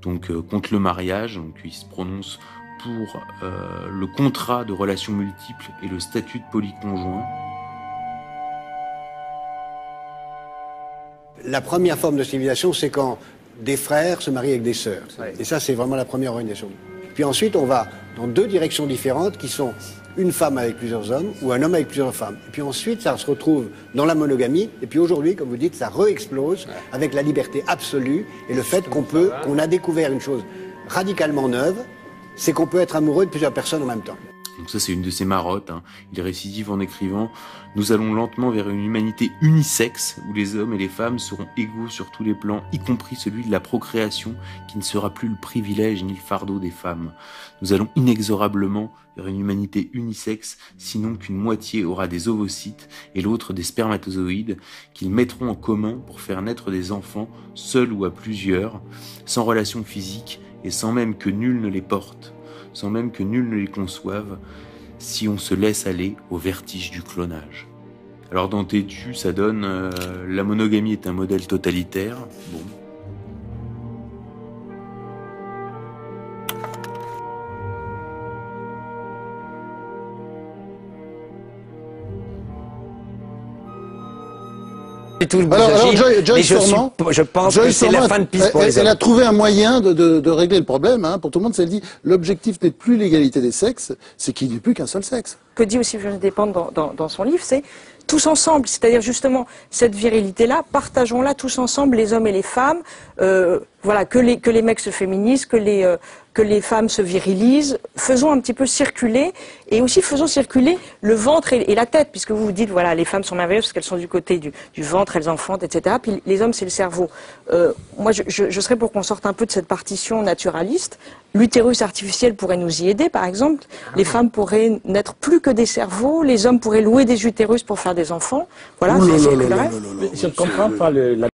donc contre le mariage, donc il se prononce pour le contrat de relations multiples et le statut de polyconjoint. La première forme de civilisation, c'est quand des frères se marient avec des sœurs. Ouais. Et ça, c'est vraiment la première organisation. Puis ensuite, on va dans deux directions différentes qui sont une femme avec plusieurs hommes ou un homme avec plusieurs femmes. Et puis ensuite, ça se retrouve dans la monogamie. Et puis aujourd'hui, comme vous dites, ça re-explose avec la liberté absolue et le fait qu'on a découvert une chose radicalement neuve, c'est qu'on peut être amoureux de plusieurs personnes en même temps. Donc ça, c'est une de ses marottes. Il récidive en écrivant « Nous allons lentement vers une humanité unisexe où les hommes et les femmes seront égaux sur tous les plans, y compris celui de la procréation, qui ne sera plus le privilège ni le fardeau des femmes. Nous allons inexorablement vers une humanité unisexe, sinon qu'une moitié aura des ovocytes et l'autre des spermatozoïdes, qu'ils mettront en commun pour faire naître des enfants, seuls ou à plusieurs, sans relation physique et sans même que nul ne les porte. Sans même que nul ne les conçoive, si on se laisse aller au vertige du clonage. » Alors dans Tétu, ça donne la monogamie est un modèle totalitaire. Bon. Alors Joyce Forman, je pense que c'est la fin de piste pour les hommes. Elle a trouvé un moyen de régler le problème, pour tout le monde. Elle dit l'objectif n'est plus l'égalité des sexes, c'est qu'il n'y ait plus qu'un seul sexe. Que dit aussi Virginie Despentes dans son livre, c'est tous ensemble, c'est-à-dire justement cette virilité-là, partageons-la tous ensemble, les hommes et les femmes, voilà, que les mecs se féminisent, que les femmes se virilisent, faisons un petit peu circuler, et aussi faisons circuler le ventre et la tête, puisque vous vous dites, voilà, les femmes sont merveilleuses parce qu'elles sont du côté du ventre, elles enfantent, etc. Puis les hommes, c'est le cerveau. Moi, je serais pour qu'on sorte un peu de cette partition naturaliste. L'utérus artificiel pourrait nous y aider, par exemple. Les femmes pourraient n'être plus que des cerveaux, les hommes pourraient louer des utérus pour faire des enfants. Voilà, c'est le rêve. Je ne comprends pas la